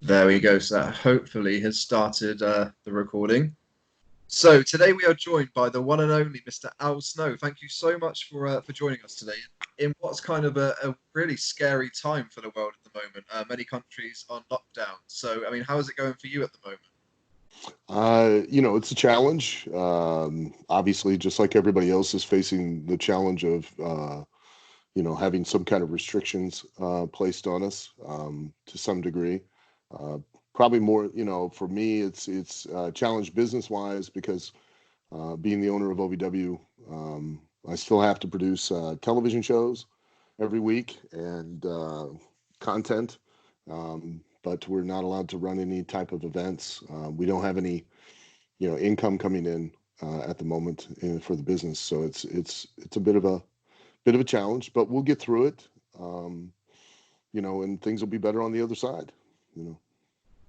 There we go. So that hopefully has started the recording. So today we are joined by the one and only Mr. Al Snow. Thank you so much for joining us today in what's kind of a really scary time for the world at the moment. Many countries on lockdown. So I mean, how is it going for you at the moment? It's a challenge. Obviously, just like everybody else is facing the challenge of, having some kind of restrictions placed on us to some degree. Uh, Probably more, for me, it's a challenge business wise because being the owner of OVW, I still have to produce television shows every week and content, but we're not allowed to run any type of events. We don't have any income coming in at the moment for the business. So it's a bit of a challenge, but we'll get through it. Um, and things will be better on the other side. You know.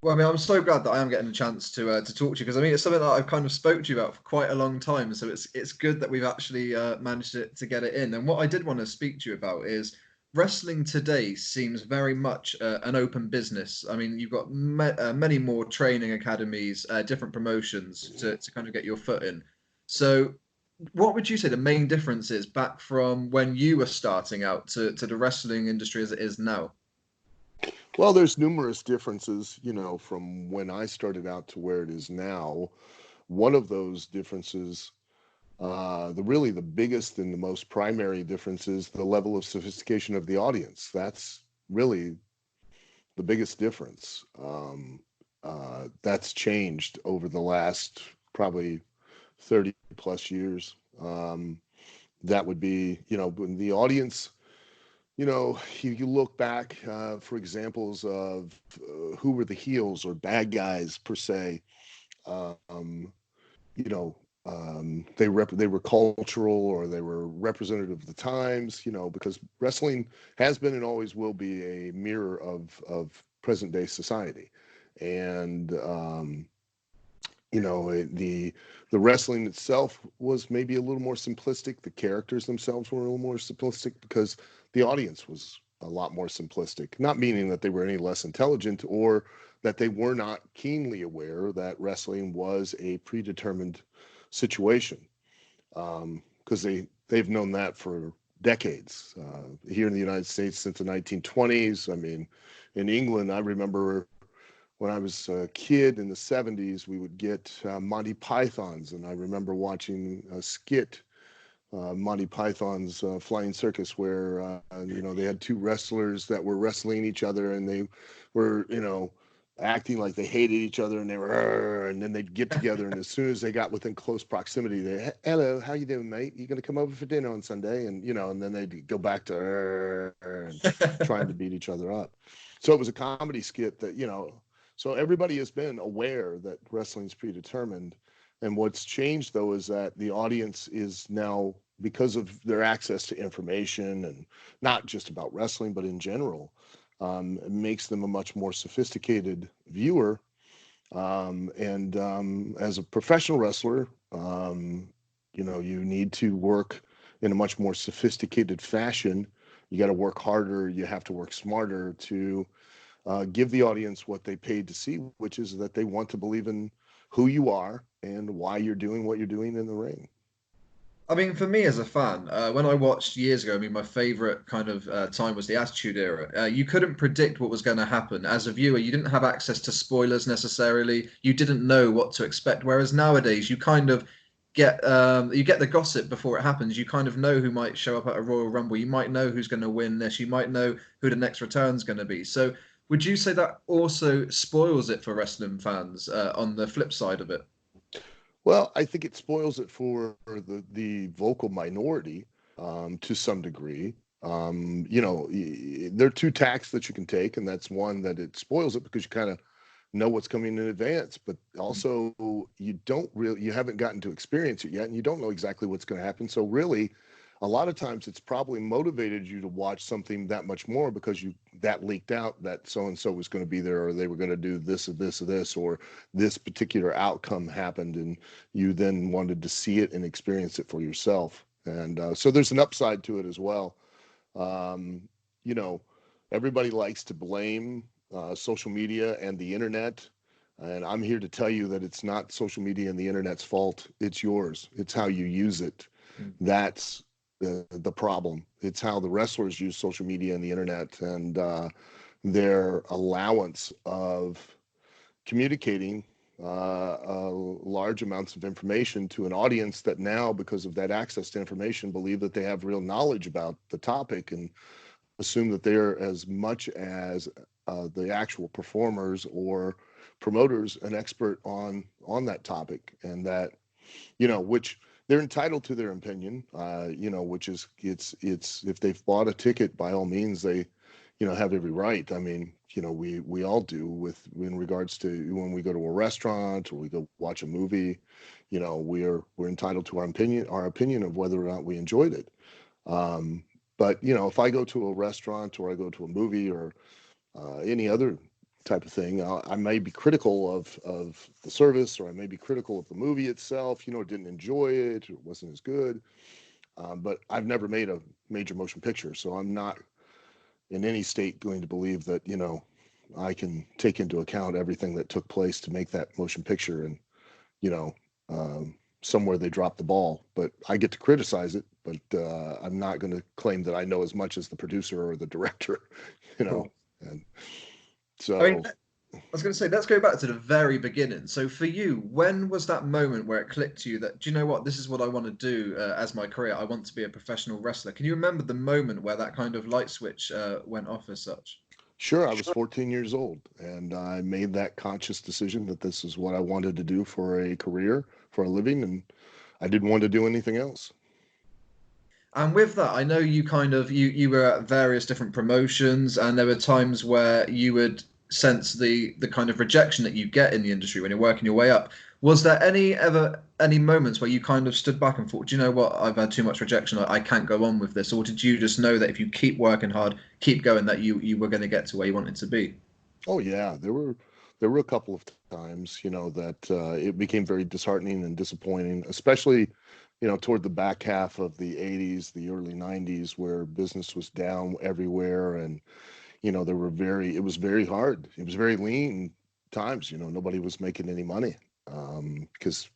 Well, I mean, I'm so glad that I am getting a chance to talk to you because I mean it's something that I've kind of spoke to you about for quite a long time. So it's good that we've actually managed to get it in. And what I did want to speak to you about is wrestling today seems very much an open business. I mean, you've got many more training academies, different promotions to kind of get your foot in. So, what would you say the main difference is back from when you were starting out to the wrestling industry as it is now? Well, there's numerous differences, from when I started out to where it is now. One of those differences, the biggest and the most primary difference is the level of sophistication of the audience. That's really the biggest difference. That's changed over the last probably 30 plus years. That would be, when the audience, you look back for examples of who were the heels or bad guys per se. Um, you know, they were cultural or they were representative of the times. Because wrestling has been and always will be a mirror of present day society, and the wrestling itself was maybe a little more simplistic. The characters themselves were a little more simplistic because the audience was a lot more simplistic. Not meaning that they were any less intelligent or that they were not keenly aware that wrestling was a predetermined situation, because they've known that for decades. Here in the United States since the 1920s. I mean, in England, I remember when I was a kid in the 70s, we would get Monty Pythons. And I remember watching a skit, Monty Python's Flying Circus, where, they had two wrestlers that were wrestling each other and they were, acting like they hated each other and they were, and then they'd get together. And as soon as they got within close proximity, they, hello, how you doing, mate? You going to come over for dinner on Sunday? And, and then they'd go back to and trying to beat each other up. So it was a comedy skit that, so everybody has been aware that wrestling's predetermined. And what's changed though is that the audience is now, because of their access to information and not just about wrestling, but in general, it makes them a much more sophisticated viewer. And as a professional wrestler, you need to work in a much more sophisticated fashion. You got to work harder. You have to work smarter to give the audience what they paid to see, which is that they want to believe in who you are and why you're doing what you're doing in the ring. I mean, for me as a fan, when I watched years ago, I mean, my favorite kind of time was the Attitude Era. You couldn't predict what was going to happen. As a viewer, you didn't have access to spoilers necessarily. You didn't know what to expect. Whereas nowadays, you kind of you get the gossip before it happens. You kind of know who might show up at a Royal Rumble. You might know who's going to win this. You might know who the next return's going to be. So, would you say that also spoils it for wrestling fans on the flip side of it? Well, I think it spoils it for the vocal minority to some degree. There are two tacks that you can take, and that's one that it spoils it because you kind of know what's coming in advance, but also you haven't gotten to experience it yet, and you don't know exactly what's going to happen. So really, a lot of times it's probably motivated you to watch something that much more because you that leaked out that so and so was going to be there, or they were going to do this or this or this, or this particular outcome happened, and you then wanted to see it and experience it for yourself. And so there's an upside to it as well. um, you know, Everybody likes to blame social media and the internet. And I'm here to tell you that it's not social media and the internet's fault. It's yours. It's how you use it. Mm. That's the problem. It's how the wrestlers use social media and the internet, and their allowance of communicating large amounts of information to an audience that now, because of that access to information, believe that they have real knowledge about the topic and assume that they're as much as the actual performers or promoters an expert on that topic, and that, which they're entitled to their opinion, which is, it's if they've bought a ticket, by all means, they have every right. I mean, we all do, with in regards to when we go to a restaurant or we go watch a movie. We're entitled to our opinion of whether or not we enjoyed it. But if I go to a restaurant or I go to a movie or any other type of thing, I may be critical of the service, or I may be critical of the movie itself. Didn't enjoy it, or it wasn't as good. But I've never made a major motion picture, so I'm not in any state going to believe that I can take into account everything that took place to make that motion picture, and you know somewhere they dropped the ball. But I get to criticize it, but I'm not going to claim that I know as much as the producer or the director. you know Cool. and I mean, so I was going to say, let's go back to the very beginning. So for you, when was that moment where it clicked to you that, do you know what, this is what I want to do as my career? I want to be a professional wrestler. Can you remember the moment where that kind of light switch went off as such? sure, I was 14 years old, and I made that conscious decision that this is what I wanted to do for a career, for a living, and I didn't want to do anything else. And with that, I know you kind of you were at various different promotions, and there were times where you would sense the kind of rejection that you get in the industry when you're working your way up. Was there any moments where you kind of stood back and thought, do you know what, I've had too much rejection, I can't go on with this? Or did you just know that if you keep working hard, keep going, that you were going to get to where you wanted to be? Oh yeah, there were a couple of times, that it became very disheartening and disappointing, especially, toward the back half of the 80s, the early 90s, where business was down everywhere, and it was very hard. It was very lean times. Nobody was making any money, because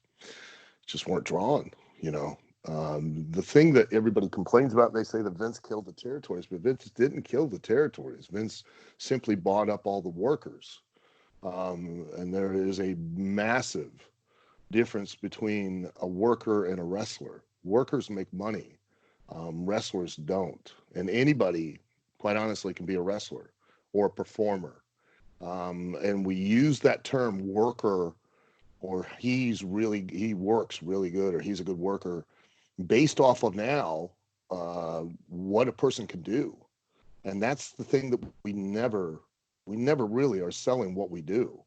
just weren't drawn. You know, the thing that everybody complains about, they say that Vince killed the territories, but Vince didn't kill the territories. Vince simply bought up all the workers. And there is a massive difference between a worker and a wrestler. Workers make money, wrestlers don't. And anybody, quite honestly, can be a wrestler or a performer. And we use that term worker, or he works really good, or he's a good worker, based off of now what a person can do. And that's the thing that we never really are selling what we do.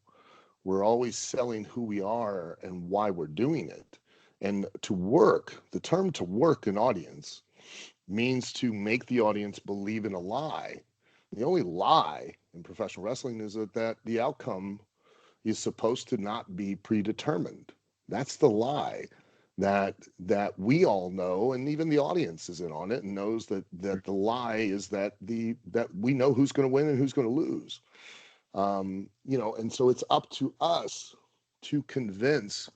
We're always selling who we are and why we're doing it. And to work, the term to work an audience means to make the audience believe in a lie. The only lie in professional wrestling is that the outcome is supposed to not be predetermined. That's the lie that we all know, and even the audience is in on it and knows that the lie is that we know who's going to win and who's going to lose. And so it's up to us to convince,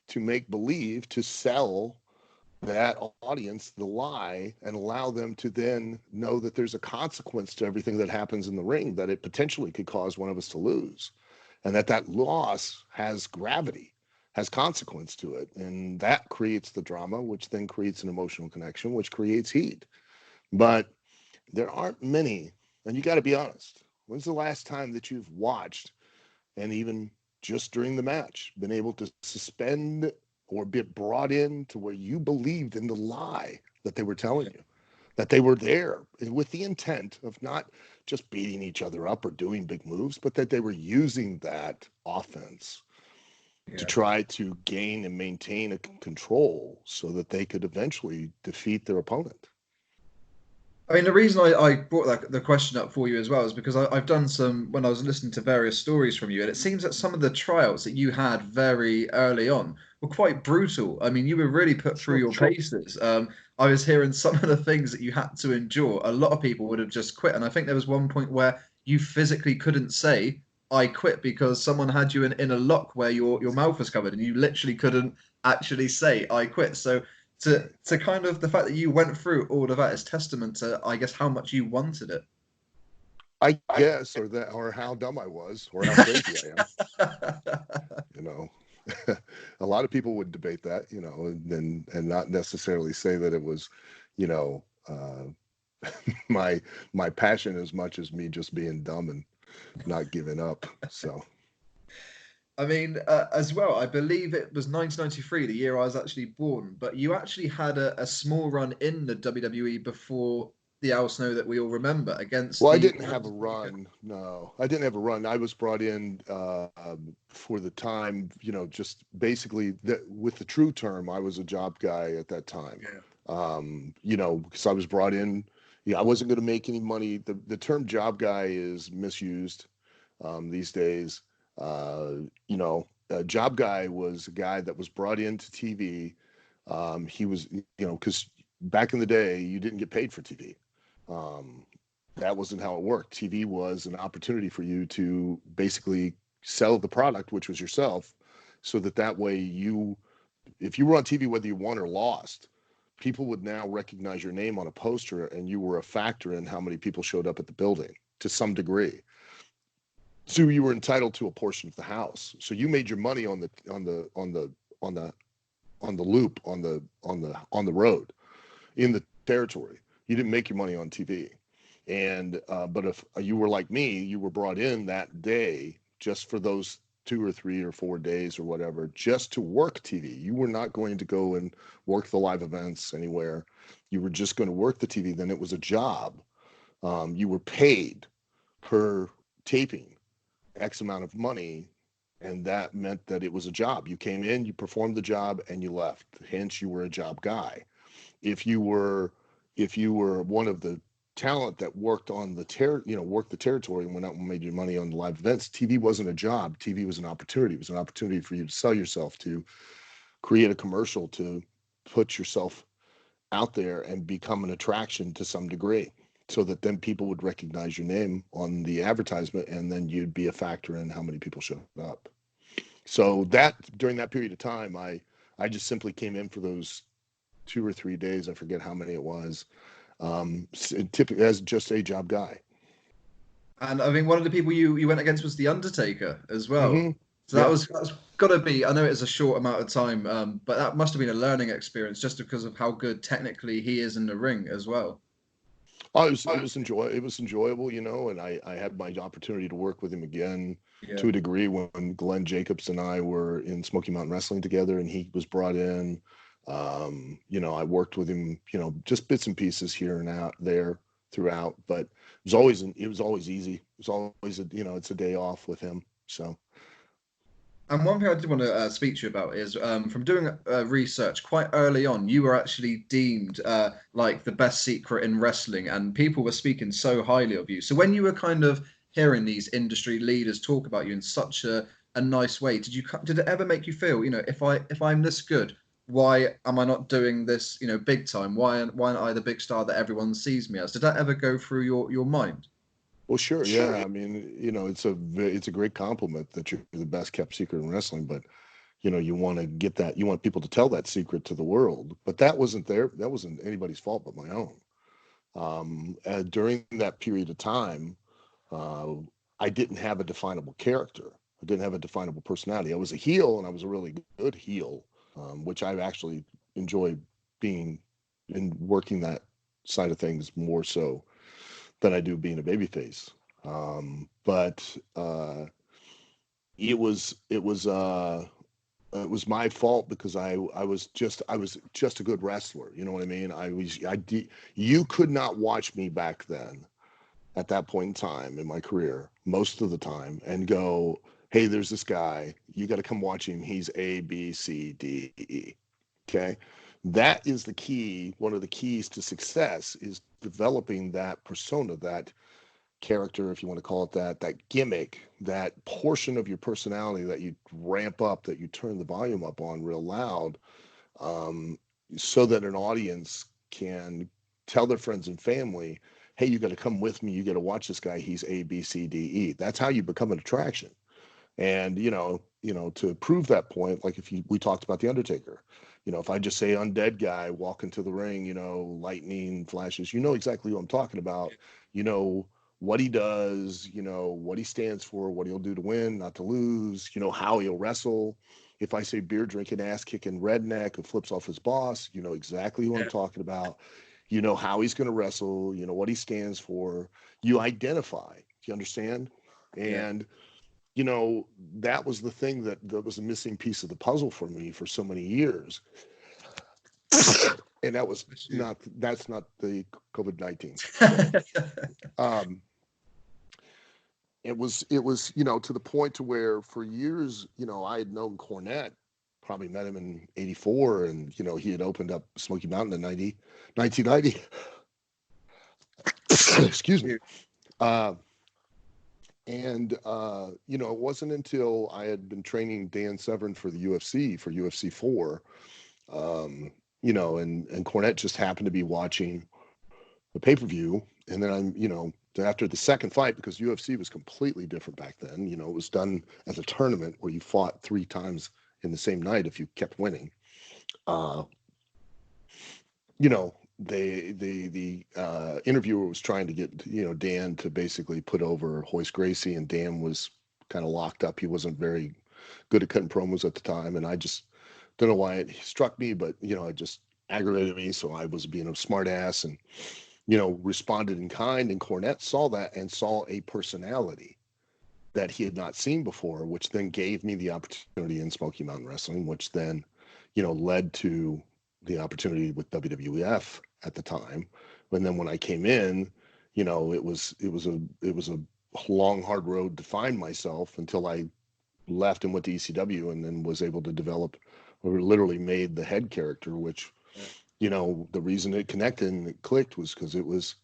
to make believe, to sell that audience the lie, and allow them to then know that there's a consequence to everything that happens in the ring, that it potentially could cause one of us to lose, and that loss has gravity, has consequence to it, and that creates the drama, which then creates an emotional connection, which creates heat. But there aren't many, and you got to be honest, when's the last time that you've watched, and even just during the match, been able to suspend or be brought in to where you believed in the lie that they were telling you, that they were there with the intent of not just beating each other up or doing big moves, but that they were using that offense to Yeah. try to gain and maintain a control so that they could eventually defeat their opponent. I mean, the reason I brought the question up for you as well is because I've done some, when I was listening to various stories from you, and it seems that some of the tryouts that you had very early on were quite brutal. I mean, you were really put through Sure. your paces. I was hearing some of the things that you had to endure. A lot of people would have just quit, and I think there was one point where you physically couldn't say "I quit" because someone had you in a lock where your mouth was covered, and you literally couldn't actually say "I quit." So Right. to kind of the fact that you went through all of that is testament to, I guess, how much you wanted I guess, or that, or how dumb I was, or how crazy I am. it. You know, a lot of people would debate that, and not necessarily say that it was, you know, my my passion as much as me just being dumb and not giving up. So I mean, as well, I believe it was 1993, the year I was actually born, but you actually had a small run in the WWE before the Al Snow that we all remember against well, I the didn't have a Undertaker. run. No, I didn't have a run. I was brought in for the time, just basically with the true term, I was a job guy at that time. Yeah. Because I was brought in. Yeah, I wasn't going to make any money. The term job guy is misused these days. A job guy was a guy that was brought into TV. He was, because back in the day, you didn't get paid for TV. Um, that wasn't how it worked. TV was an opportunity for you to basically sell the product, which was yourself, so that way if you were on TV, whether you won or lost, people would now recognize your name on a poster, and you were a factor in how many people showed up at the building to some degree. So you were entitled to a portion of the house. So you made your money on the loop, on the road, in the territory. You didn't make your money on TV. And but if you were like me, you were brought in that day just for those 2 or 3 or 4 days or whatever, just to work TV. You were not going to go and work the live events anywhere. You were just going to work the TV. Then it was a job. You were paid per taping X amount of money, and that meant that it was a job. You came in, you performed the job, and you left. Hence, you were a job guy. If you were if you were one of the talent that worked on worked the territory and went out and made your money on the live events, TV wasn't a job. TV was an opportunity. It was an opportunity for you to sell yourself, to create a commercial, to put yourself out there and become an attraction to some degree, so that then people would recognize your name on the advertisement, and then you'd be a factor in how many people showed up. So that during that period of time, I just simply came in for those 2 or 3 days. I forget how many it was. Typically as just a job guy. And I mean, one of the people you went against was the Undertaker as well. Mm-hmm. So Yep. that's got to be. I know it's a short amount of time, but that must have been a learning experience just because of how good technically he is in the ring as well. Oh, it was enjoyable, and I had my opportunity to work with him again Yeah. to a degree when Glenn Jacobs and I were in Smoky Mountain Wrestling together, and he was brought in. I worked with him, just bits and pieces here and out there throughout, but it was always easy. It was always it's a day off with him. So And one thing I did want to speak to you about is from doing research quite early on, you were actually deemed like the best secret in wrestling, and people were speaking so highly of you. So when you were kind of hearing these industry leaders talk about you in such a nice way, did it ever make you feel, if I'm this good, why am I not doing this, big time? Why aren't I the big star that everyone sees me as? Did that ever go through your mind? well, sure, yeah. I mean, it's a great compliment that you're the best kept secret in wrestling, but you want to get that, you want people to tell that secret to the world, but that wasn't anybody's fault but my own. During that period of time, uh, I didn't have a definable character. I didn't have a definable personality. I was a heel, and I was a really good heel, which I actually enjoy being in working that side of things more so than I do being a babyface. But it was it was it was my fault because I was just a good wrestler. You know what I mean? You could not watch me back then at that point in time in my career most of the time and go, hey, there's this guy, you got to come watch him, he's ABCDE. Okay, that is the key. One of the keys to success is developing that persona, that character, if you want to call it that, that gimmick, that portion of your personality that you ramp up, that you turn the volume up on real loud, um, so that an audience can tell their friends and family, hey, you got to come with me. You got to watch this guy. He's A, B, C, D, E. That's how you become an attraction. And to prove that point, like if you we talked about the Undertaker, if I just say undead guy walk into the ring, lightning flashes, you know exactly who I'm talking about. You know what he does, what he stands for, what he'll do to win, not to lose, how he'll wrestle. If I say beer drinking, ass kicking redneck who flips off his boss, you know exactly who I'm Yeah. talking about. You know how he's going to wrestle, what he stands for. You identify. Do you understand? Yeah. And that was the thing that was a missing piece of the puzzle for me for so many years. And Bless you. that's not the COVID-19. So um, it was to the point to where for years, I had known Cornette, probably met him in 84, and he had opened up Smoky Mountain in 1990. Excuse me. You. Uh, and it wasn't until I had been training Dan Severn for the UFC for UFC 4, and Cornette just happened to be watching the pay-per-view. And then after the second fight, because UFC was completely different back then, it was done as a tournament where you fought 3 times in the same night if you kept winning. Uh, you know, the interviewer was trying to get, Dan to basically put over Hoist Gracie, and Dan was kind of locked up. He wasn't very good at cutting promos at the time. And I just don't know why it struck me, but, it just aggravated me. So I was being a smart ass and, responded in kind. And Cornette saw that and saw a personality that he had not seen before, which then gave me the opportunity in Smoky Mountain Wrestling, which then, led to the opportunity with WWF at the time. And then when I came in, it was a long, hard road to find myself until I left and went to ECW, and then was able to develop, or literally made the head character, which, Yeah. the reason it connected and it clicked was because it was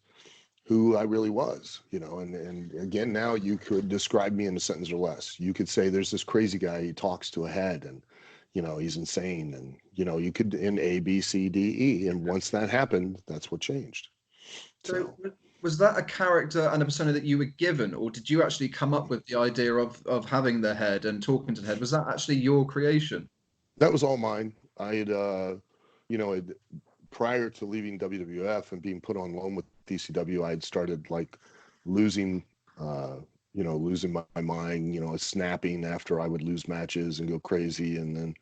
who I really was, and again, now you could describe me in a sentence or less. You could say there's this crazy guy, he talks to a head, and, he's insane. And, you could in A, B, C, D, E. And once that happened, that's what changed. So So was that a character and a persona that you were given, or did you actually come up with the idea of having the head and talking to the head? Was that actually your creation? that was all mine. I had, had, prior to leaving WWF and being put on loan with DCW, I had started like losing, uh, losing my mind, snapping after I would lose matches and go crazy. And then,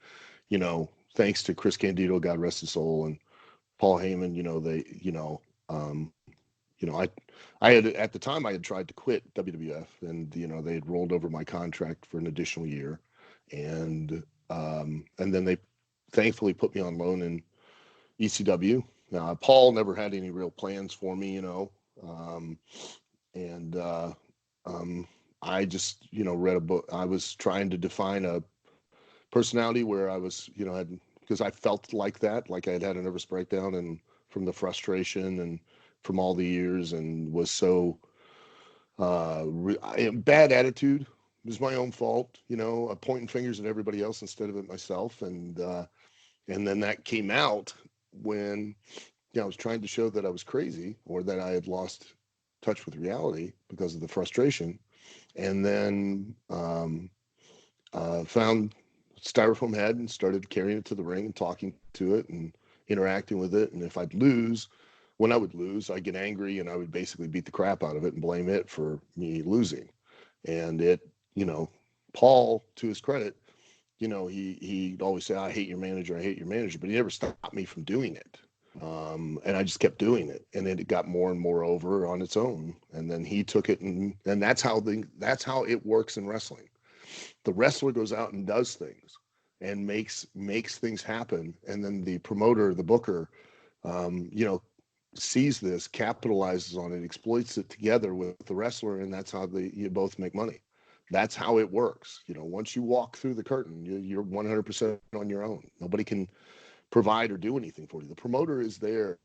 thanks to Chris Candido, God rest his soul, and Paul Heyman, um, I had at the time I had tried to quit WWF, and they had rolled over my contract for an additional year, and then they thankfully put me on loan in ECW. Paul never had any real plans for me, um, and um, I just read a book. I was trying to define a personality where I was had, because I felt like that, like I had had a nervous breakdown, and from the frustration and from all the years, and was so bad attitude. It was my own fault, pointing fingers at everybody else instead of at myself, and then that came out when I was trying to show that I was crazy, or that I had lost touch with reality because of the frustration, and then found styrofoam head and started carrying it to the ring and talking to it and interacting with it. And if I'd lose, when I would lose, I'd get angry and I would basically beat the crap out of it and blame it for me losing. And it, you know, Paul, to his credit, he'd always say, "I hate your manager, I hate your manager," but he never stopped me from doing it. And I just kept doing it, and then it got more and more over on its own. And then he took it, and that's how it works in wrestling. The wrestler goes out and does things and makes things happen, and then the promoter, the booker, um, you know sees this, capitalizes on it, exploits it together with the wrestler, and that's how you both make money. That's how it works. Once you walk through the curtain, you're 100% on your own. Nobody can provide or do anything for you. The promoter is there to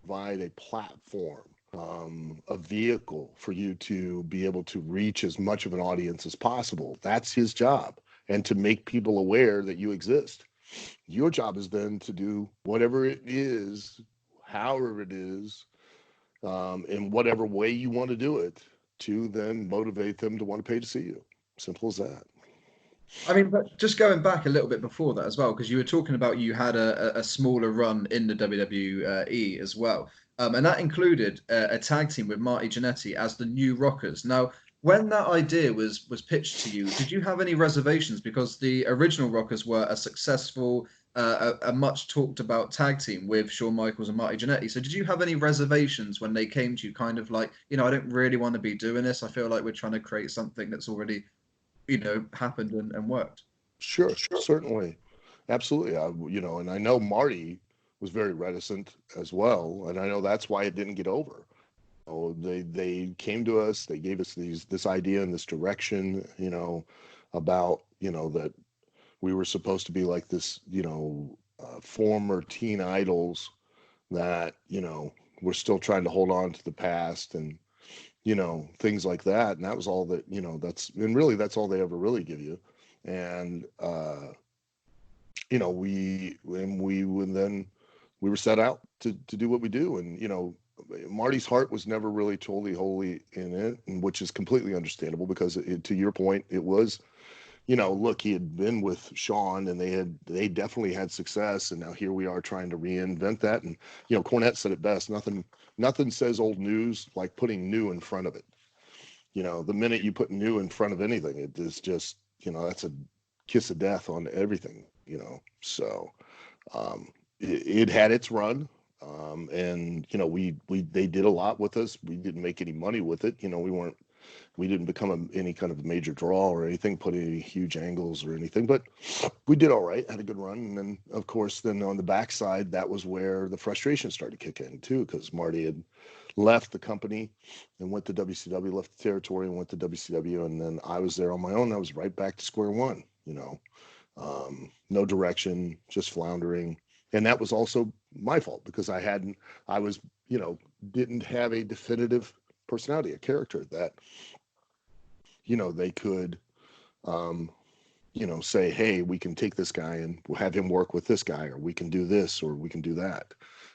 provide a platform a vehicle for you to be able to reach as much of an audience as possible. That's his job, and to make people aware that you exist. Your job is then to do whatever it is, however it is, in whatever way you want to do it, to then motivate them to want to pay to see you. Simple as that. I mean, but just going back a little bit before that as well, because you were talking about you had a smaller run in the WWE as well, and that included a tag team with Marty Jannetty as the New Rockers. Now, when that idea was pitched to you, did you have any reservations? Because the original Rockers were a successful, a much talked about tag team with Shawn Michaels and Marty Jannetty. So, did you have any reservations when they came to you, kind of like, I don't really want to be doing this. I feel like we're trying to create something that's already happened and worked. Sure, certainly, absolutely. And I know Marty was very reticent as well, and I know that's why it didn't get over. They came to us, they gave us this idea and this direction, about that we were supposed to be like this, former teen idols that we're still trying to hold on to the past, and things like that. And that was all that, and really that's all they ever really give you. And we would then we were set out to do what we do. And Marty's heart was never really totally wholly in it, and which is completely understandable, because to your point, it was, look, he had been with Sean, and they definitely had success, and now here we are trying to reinvent that. And Cornette said it best: nothing says old news like putting new in front of it. The minute you put new in front of anything, it is just, that's a kiss of death on everything. So it had its run. And they did a lot with us. We didn't make any money with it. We didn't become any kind of a major draw or anything, put any huge angles or anything, but we did all right, had a good run. And then, of course, then on the backside, that was where the frustration started to kick in too, because Marty had left the company and went to WCW, left the territory and went to WCW. And then I was there on my own. I was right back to square one, no direction, just floundering. And that was also my fault, because I was, didn't have a definitive personality, a character that, they could, um, say, hey, we can take this guy and we'll have him work with this guy, or we can do this, or we can do that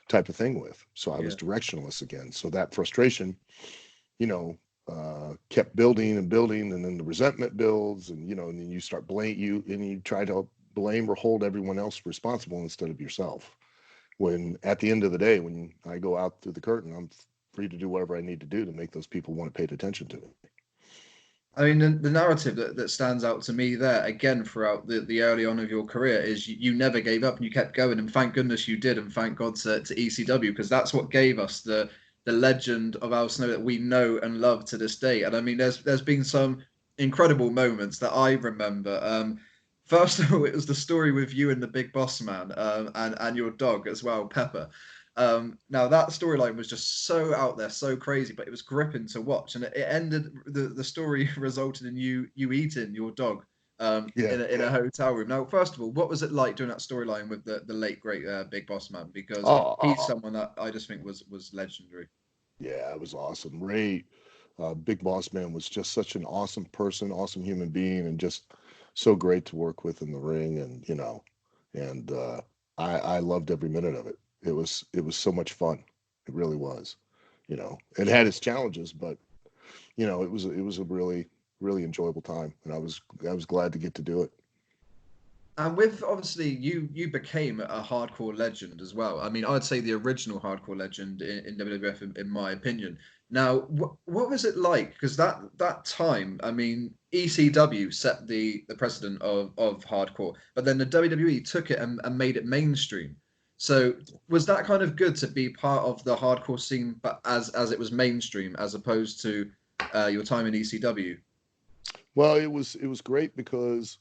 type of thing with. So I was Yeah. directionless again. So that frustration, kept building and building, and then the resentment builds, and and then you start and you try to blame or hold everyone else responsible instead of yourself. When at the end of the day, when I go out through the curtain, I'm free to do whatever I need to do to make those people want to pay attention to me. I mean, the narrative that stands out to me there, again, throughout the early on of your career, is you never gave up and you kept going. And thank goodness you did. And thank God to ECW, because that's what gave us the legend of Al Snow that we know and love to this day. And I mean, there's been some incredible moments that I remember. First of all, it was the story with you and the Big Boss Man, and your dog as well, Pepper. Now that storyline was just so out there, so crazy, but it was gripping to watch, and it ended. The story resulted in you eating your dog Yeah. in a hotel room. Now, first of all, what was it like doing that storyline with the late great Big Boss Man? Because Oh, he's someone that I just think was legendary. yeah, it was awesome. Ray, Big Boss Man, was just such an awesome person, awesome human being, and just so great to work with in the ring. And and I loved every minute of it. It was so much fun. It really was. It had its challenges, but it was a really enjoyable time, and I was glad to get to do it. And with obviously you became a hardcore legend as well. I mean, I'd say the original hardcore legend in WWF, in my opinion. Now, what was it like? Because that time, I mean, ECW set the precedent of hardcore, but then the WWE took it and made it mainstream. So was that kind of good to be part of the hardcore scene, but as it was mainstream, as opposed to your time in ECW? Well, it was great because,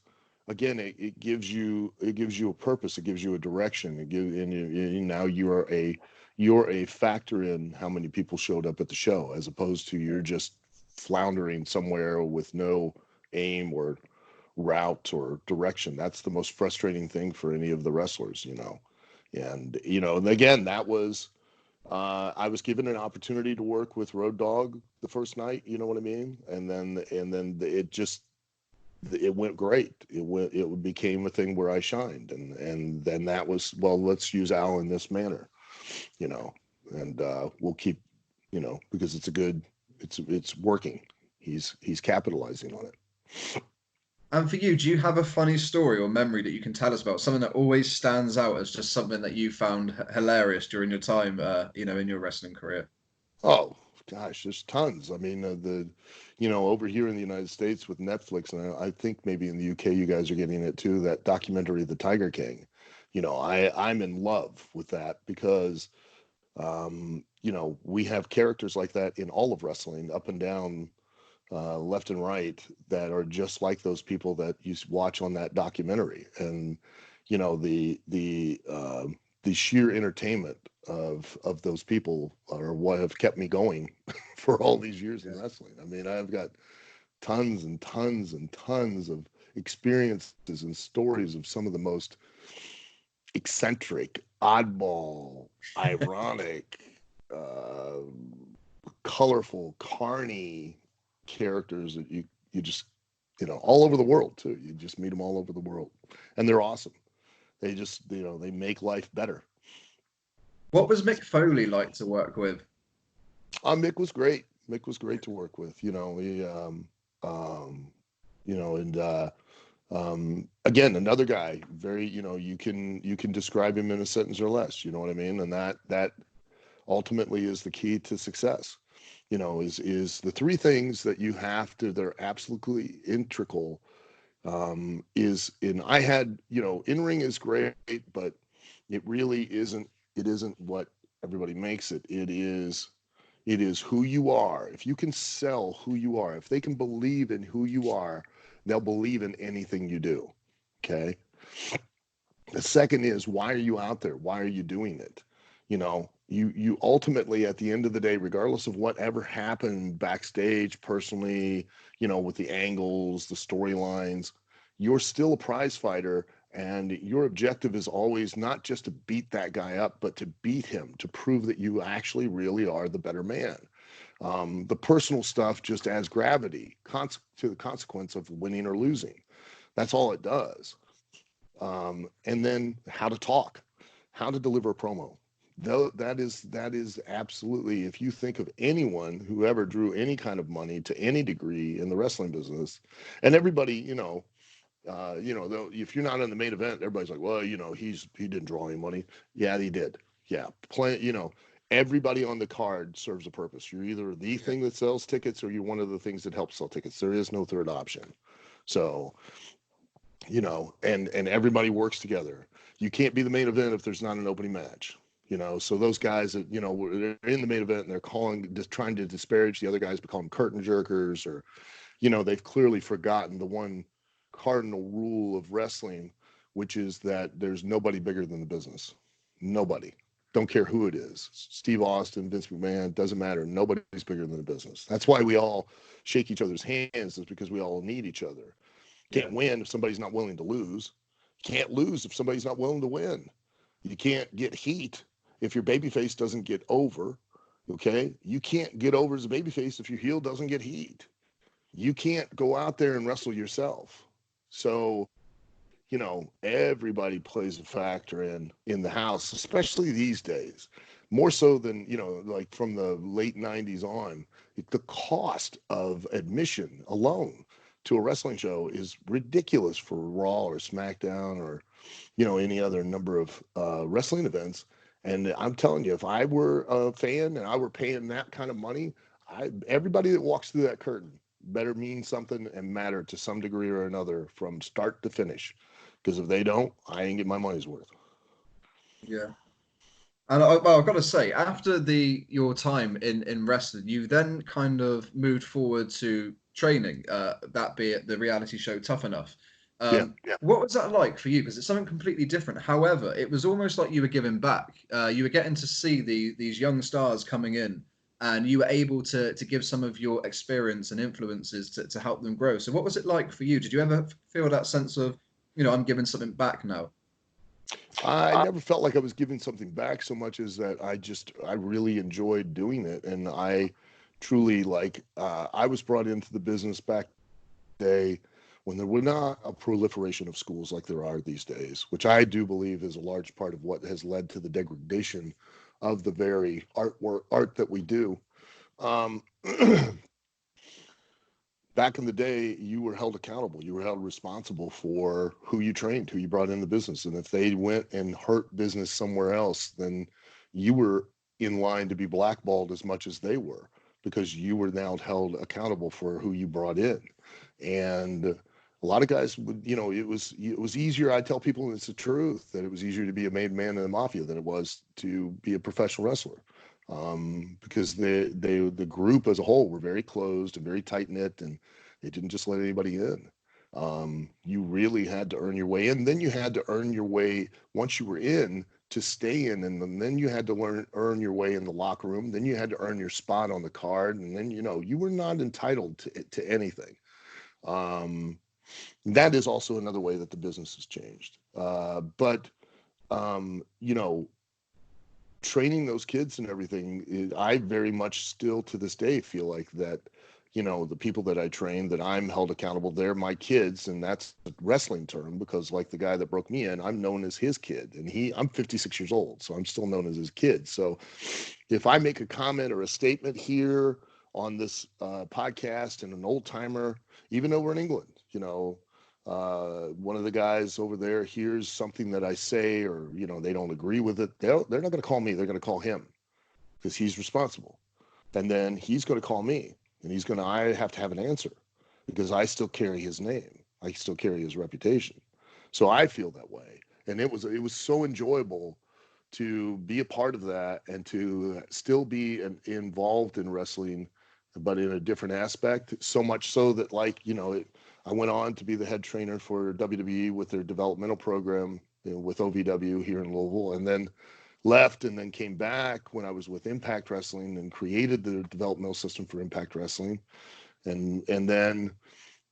again, it gives you a purpose, it gives you a direction, and now you're a factor in how many people showed up at the show, as opposed to you're just floundering somewhere with no aim or route or direction. That's the most frustrating thing for any of the wrestlers. And again, that was, I was given an opportunity to work with Road Dogg the first night. You know what I mean? It just it went great. It became a thing where I shined, and then that was, well, let's use Al in this manner, you know, and we'll keep, because it's a good, it's working. He's capitalizing on it. And for you, do you have a funny story or memory that you can tell us about? Something that always stands out as just something that you found hilarious during your time, in your wrestling career? Oh gosh, there's tons. I mean, over here in the United States with Netflix, and I think maybe in the UK you guys are getting it too. That documentary, The Tiger King. I'm in love with that because we have characters like that in all of wrestling, up and down, left and right, that are just like those people that you watch on that documentary. And you know the sheer entertainment of those people are what have kept me going for all these years in Yeah. wrestling. I mean, I've got tons and tons and tons of experiences and stories of some of the most eccentric, oddball, ironic, uh, colorful, carny characters that you just, all over the world too. You just meet them all over the world, and they're awesome. They just, they make life better. What was Mick Foley like to work with? Mick was great. Mick was great to work with. Um, and again, another guy, very, you can describe him in a sentence or less. You know what I mean? And that ultimately is the key to success. Is the three things that you have to, they're absolutely integral. Is in I had, in ring is great, but it really isn't. It isn't what everybody makes it. It is who you are. If you can sell who you are, if they can believe in who you are, they'll believe in anything you do. Okay. The second is, why are you out there? Why are you doing it? You ultimately, at the end of the day, regardless of whatever happened backstage, personally, with the angles, the storylines, you're still a prize fighter, and your objective is always not just to beat that guy up, but to beat him, to prove that you actually really are the better man. The personal stuff just adds gravity to the consequence of winning or losing. That's all it does. And then how to talk, how to deliver a promo. Though that is absolutely, if you think of anyone who ever drew any kind of money to any degree in the wrestling business, and everybody, though, if you're not in the main event, everybody's like, well, he didn't draw any money. Yeah, he did. Yeah, everybody on the card serves a purpose. You're either the Yeah. thing that sells tickets, or you're one of the things that helps sell tickets. There is no third option. So, and everybody works together. You can't be the main event if there's not an opening match. So those guys that, they're in the main event and they're just trying to disparage the other guys, but call them curtain jerkers, or they've clearly forgotten the one cardinal rule of wrestling, which is that there's nobody bigger than the business. Nobody. Don't care who it is. Steve Austin, Vince McMahon, doesn't matter. Nobody's bigger than the business. That's why we all shake each other's hands, is because we all need each other. Yeah. Can't win if somebody's not willing to lose. You can't lose if somebody's not willing to win. You can't get heat if your babyface doesn't get over. Okay, you can't get over as a babyface if your heel doesn't get heat. You can't go out there and wrestle yourself. So, everybody plays a factor in the house, especially these days, more so than, like from the late 90s on. The cost of admission alone to a wrestling show is ridiculous for Raw or SmackDown, or any other number of wrestling events. And I'm telling you, if I were a fan and I were paying that kind of money, everybody that walks through that curtain better mean something and matter to some degree or another from start to finish. Because if they don't, I ain't get my money's worth. Yeah. And I've got to say, after your time in wrestling, you then kind of moved forward to training, that be it the reality show Tough Enough. Yeah. What was that like for you? Because it's something completely different. However, it was almost like you were giving back. You were getting to see these young stars coming in, and you were able to give some of your experience and influences to help them grow. So, what was it like for you? Did you ever feel that sense of, I'm giving something back now? I never felt like I was giving something back so much as that I really enjoyed doing it. And I truly I was brought into the business back day when there were not a proliferation of schools like there are these days, which I do believe is a large part of what has led to the degradation of the very art that we do. Um, Back in the day, you were held accountable. You were held responsible for who you trained, who you brought in the business. And if they went and hurt business somewhere else, then you were in line to be blackballed as much as they were because you were now held accountable for who you brought in. And a lot of guys would, it was easier. I tell people, and it's the truth, that it was easier to be a made man in the mafia than it was to be a professional wrestler, because the group as a whole were very closed and very tight knit, and they didn't just let anybody in. You really had to earn your way in. Then you had to earn your way once you were in to stay in, and then you had to earn your way in the locker room. Then you had to earn your spot on the card, and then you were not entitled to anything. Um, that is also another way that the business has changed. But you know, training those kids and everything, I very much still to this day feel like that, the people that I train, that I'm held accountable, they're my kids. And that's a wrestling term because, like, the guy that broke me in, I'm known as his kid. And I'm 56 years old, so I'm still known as his kid. So if I make a comment or a statement here on this podcast and an old timer, even though we're in England, one of the guys over there hears something that I say, or they don't agree with it, they're not going to call me. They're going to call him because he's responsible, and then he's going to call me, and I have to have an answer because I still carry his name. I still carry his reputation. So I feel that way, and it was so enjoyable to be a part of that and to still be involved in wrestling, but in a different aspect. So much so that, I went on to be the head trainer for WWE with their developmental program, with OVW here in Louisville, and then left and then came back when I was with Impact Wrestling and created the developmental system for Impact Wrestling. And then,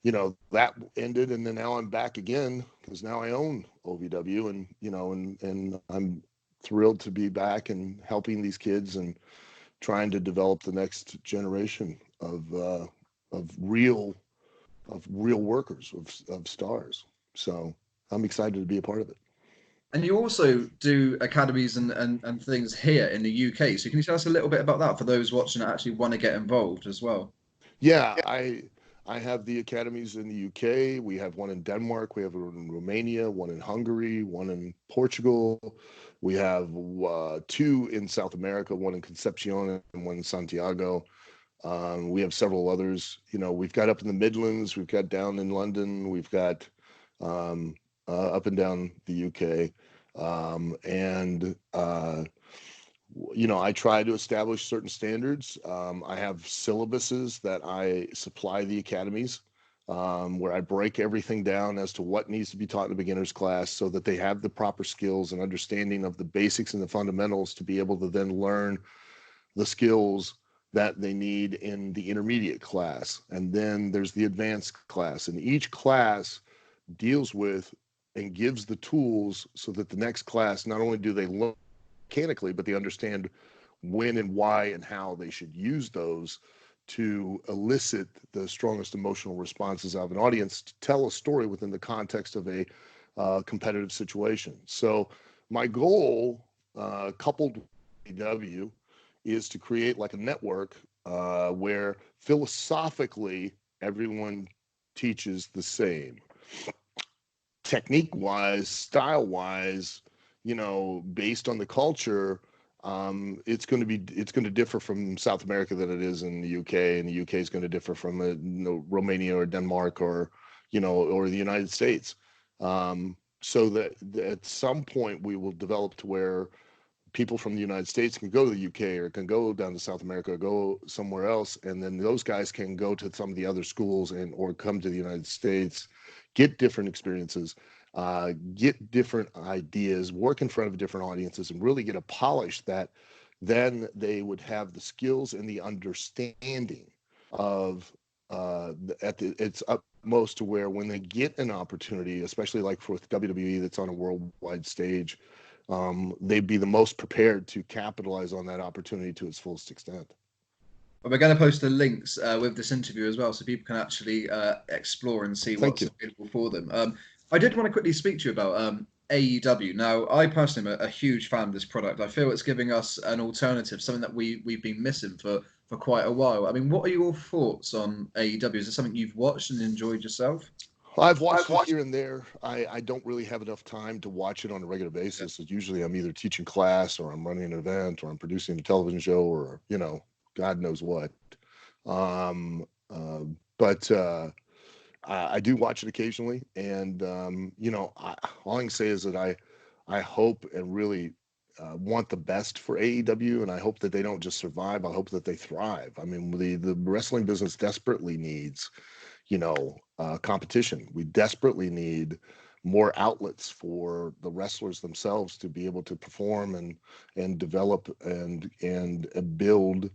that ended, and then now I'm back again because now I own OVW, and I'm thrilled to be back and helping these kids and trying to develop the next generation of real workers, of stars. So I'm excited to be a part of it. And you also do academies and things here in the UK. So can you tell us a little bit about that for those watching that actually want to get involved as well? Yeah, I have the academies in the UK. We have one in Denmark. We have one in Romania, one in Hungary, one in Portugal. We have two in South America, one in Concepcion and one in Santiago. We have several others. We've got up in the Midlands, we've got down in London, we've got up and down the UK. And I try to establish certain standards. I have syllabuses that I supply the academies, where I break everything down as to what needs to be taught in the beginner's class so that they have the proper skills and understanding of the basics and the fundamentals to be able to then learn the skills that they need in the intermediate class. And then there's the advanced class, and each class deals with and gives the tools so that the next class, not only do they learn mechanically, but they understand when and why and how they should use those to elicit the strongest emotional responses of an audience to tell a story within the context of a competitive situation. So my goal, coupled with AW, is to create like a network where philosophically everyone teaches the same. Technique wise, style wise, based on the culture, it's going to differ from South America than it is in the UK, and the UK is going to differ from Romania or Denmark or or the United States. So that at some point we will develop to where people from the United States can go to the UK or can go down to South America or go somewhere else, and then those guys can go to some of the other schools and or come to the United States, get different experiences, get different ideas, work in front of different audiences, and really get a polish that then they would have the skills and the understanding of it's utmost to where when they get an opportunity, especially like with WWE that's on a worldwide stage, they'd be the most prepared to capitalize on that opportunity to its fullest extent. But we're going to post the links with this interview as well, so people can actually explore and see Thank what's you. available for them. I did want to quickly speak to you about AEW. Now, I personally am a huge fan of this product. I feel it's giving us an alternative, something that we've been missing for quite a while. I mean, what are your thoughts on AEW? Is it something you've watched and enjoyed yourself? I've watched it here and there. I don't really have enough time to watch it on a regular Yeah. basis. Usually I'm either teaching class or I'm running an event or I'm producing a television show or, God knows what. Um, but I do watch it occasionally. And, all I can say is that I hope and really want the best for AEW. And I hope that they don't just survive. I hope that they thrive. I mean, the wrestling business desperately needs competition. We desperately need more outlets for the wrestlers themselves to be able to perform and develop and build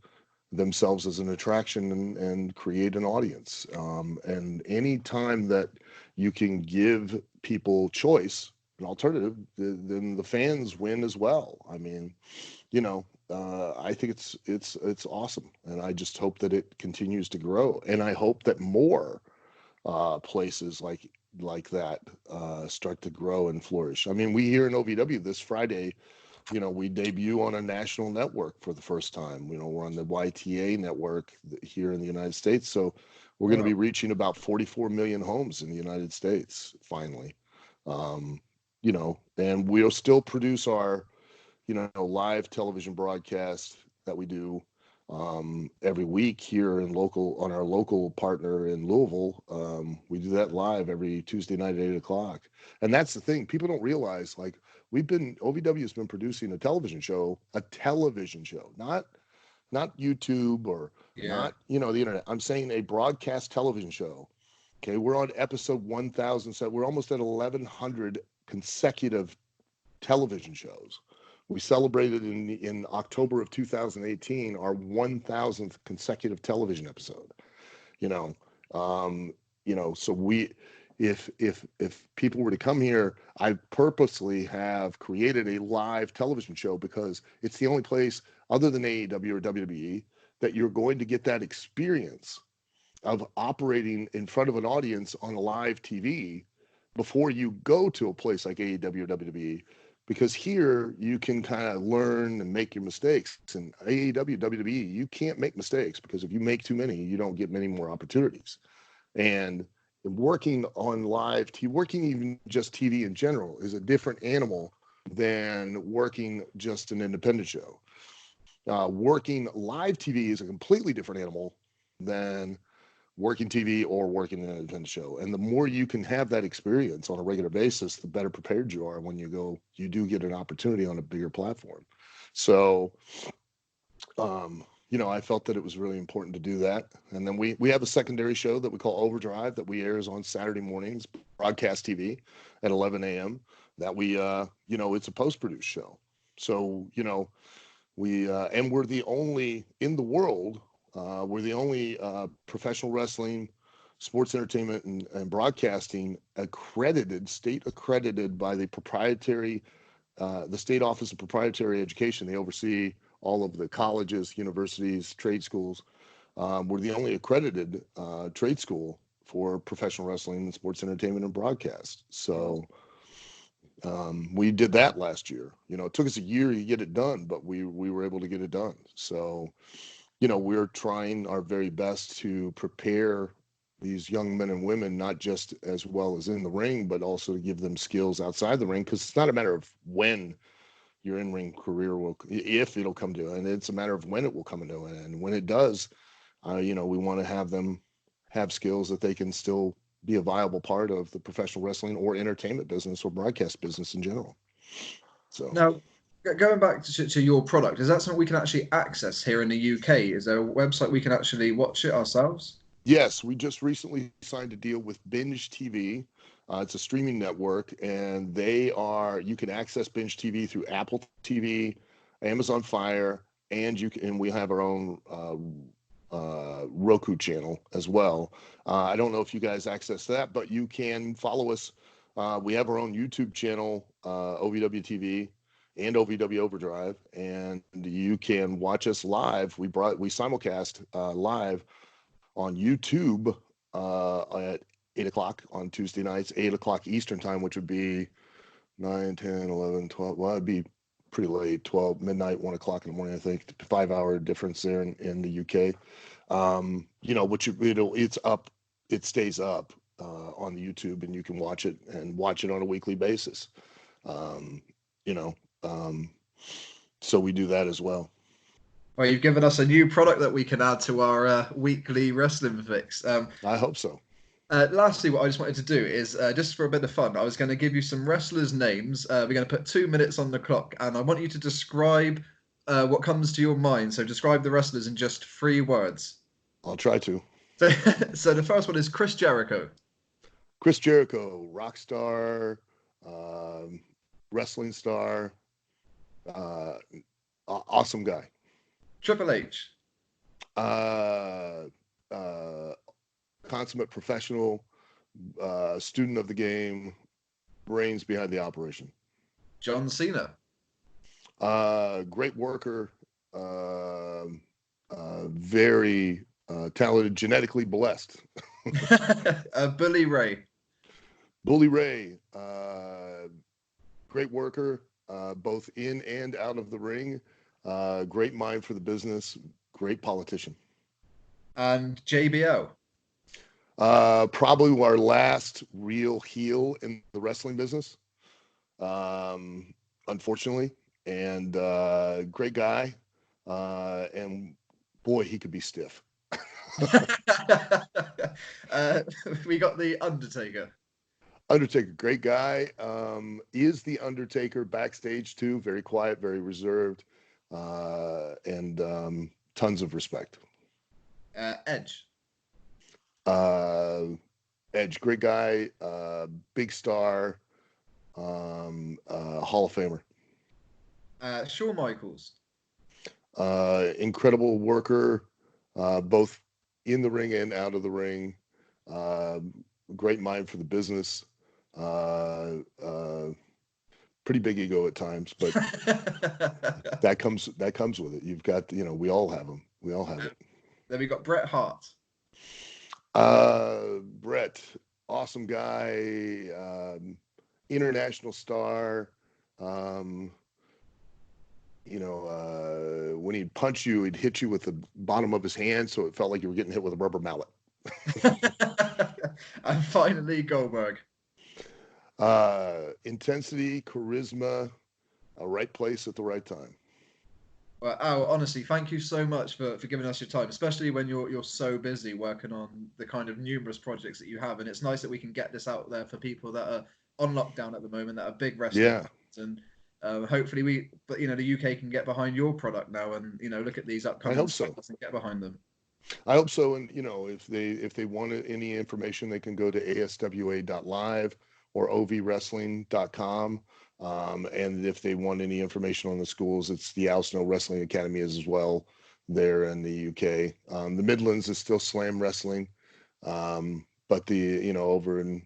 themselves as an attraction and create an audience. And any time that you can give people choice, an alternative, then the fans win as well. I mean, I think it's awesome, and I just hope that it continues to grow, and I hope that more places like that start to grow and flourish. I mean, we here in OVW this Friday, we debut on a national network for the first time. We're on the YTA network here in the United States, so we're going to be Wow. reaching about 44 million homes in the United States finally. And we'll still produce our live television broadcast that we do every week here on our local partner in Louisville. We do that live every Tuesday night at 8 o'clock. And that's the thing. People don't realize, like, OVW has been producing a television show, not YouTube or Yeah. not, the internet. I'm saying a broadcast television show. Okay. We're on episode 1000. So we're almost at 1100 consecutive television shows. We celebrated in October of 2018 our 1000th consecutive television episode. You know, so if people were to come here, I purposely have created a live television show because it's the only place other than AEW or WWE that you're going to get that experience of operating in front of an audience on a live TV before you go to a place like AEW or WWE, because here you can kind of learn and make your mistakes. And AEW, WWE, you can't make mistakes because if you make too many, you don't get many more opportunities. And working on live TV, working even just TV in general, is a different animal than working just an independent show. Working live TV is a completely different animal than working TV or working in an independent show. And the more you can have that experience on a regular basis, the better prepared you are when you do get an opportunity on a bigger platform. So, I felt that it was really important to do that. And then we have a secondary show that we call Overdrive that we airs on Saturday mornings, broadcast TV at 11 a.m. That it's a post-produced show. So, we're the only in the world. We're the only professional wrestling, sports entertainment, and broadcasting state accredited by the State Office of Proprietary Education. They oversee all of the colleges, universities, trade schools. We're the only accredited trade school for professional wrestling and sports entertainment and broadcast. So we did that last year. It took us a year to get it done, but we were able to get it done. So, we're trying our very best to prepare these young men and women, not just as well as in the ring, but also to give them skills outside the ring. Because it's not a matter of when your in-ring career if it'll come to an end. It's a matter of when it will come to an end. When it does, we want to have them have skills that they can still be a viable part of the professional wrestling or entertainment business or broadcast business in general. So, Now, going back to your product, is that something we can actually access here in the UK? Is there a website we can actually watch it ourselves? yes, we just recently signed a deal with Binge TV. It's a streaming network, and you can access Binge TV through Apple TV, Amazon Fire, and we have our own Roku channel as well. I don't know if you guys access that, but you can follow us. We have our own YouTube channel, OVW TV and OVW Overdrive, and you can watch us live. We simulcast live on YouTube at 8 o'clock on Tuesday nights, 8 o'clock Eastern time, which would be 9, 10, 11, 12. Well, it'd be pretty late, 12, midnight, 1 o'clock in the morning, I think. 5 hour difference there in the UK. Which it's up, it stays up on the YouTube, and you can watch it on a weekly basis. Um, you know, um, so we do that as well. Well, you've given us a new product that we can add to our weekly wrestling fix. I hope so. Lastly, what I just wanted to do is just for a bit of fun, I was going to give you some wrestlers' names. We're going to put 2 minutes on the clock, and I want you to describe what comes to your mind. So describe the wrestlers in just 3 words. I'll try to. So, so the first one is Chris Jericho. Chris Jericho, rock star, um, wrestling star, uh, awesome guy. Triple H. Uh, uh, Consummate professional, student of the game, brains behind the operation. John Cena. Great worker, very talented, genetically blessed. Bully Ray. Bully Ray, great worker, both in and out of the ring. Great mind for the business. Great politician. And JBL. Probably our last real heel in the wrestling business, unfortunately. And great guy. And boy, he could be stiff. We got the Undertaker. Undertaker, great guy. Is the Undertaker backstage too? Very quiet, very reserved, and tons of respect. Edge. Edge, great guy, big star, Hall of Famer. Shawn Michaels. Incredible worker, both in the ring and out of the ring. Great mind for the business. Pretty big ego at times, but that comes with it. You've got, we all have them. We all have it. Then we got Bret Hart. Bret, awesome guy, international star. When he'd punch you, he'd hit you with the bottom of his hand, so it felt like you were getting hit with a rubber mallet. And finally, Goldberg. Intensity, charisma, a right place at the right time. Well, Al, honestly, thank you so much for giving us your time, especially when you're so busy working on the kind of numerous projects that you have. And it's nice that we can get this out there for people that are on lockdown at the moment, that are big wrestling fans. And hopefully the UK can get behind your product now and, look at these upcoming stars and get behind them. I hope so. And, if they want any information, they can go to aswa.live or ovwrestling.com. And if they want any information on the schools, it's the Al Snow Wrestling Academy as well there in the UK. The Midlands is still Slam Wrestling, but over in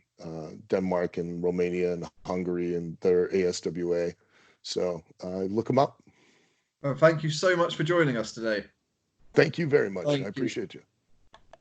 Denmark and Romania and Hungary, and their ASWA. So look them up. Well, thank you so much for joining us today. Thank you very much. I appreciate you.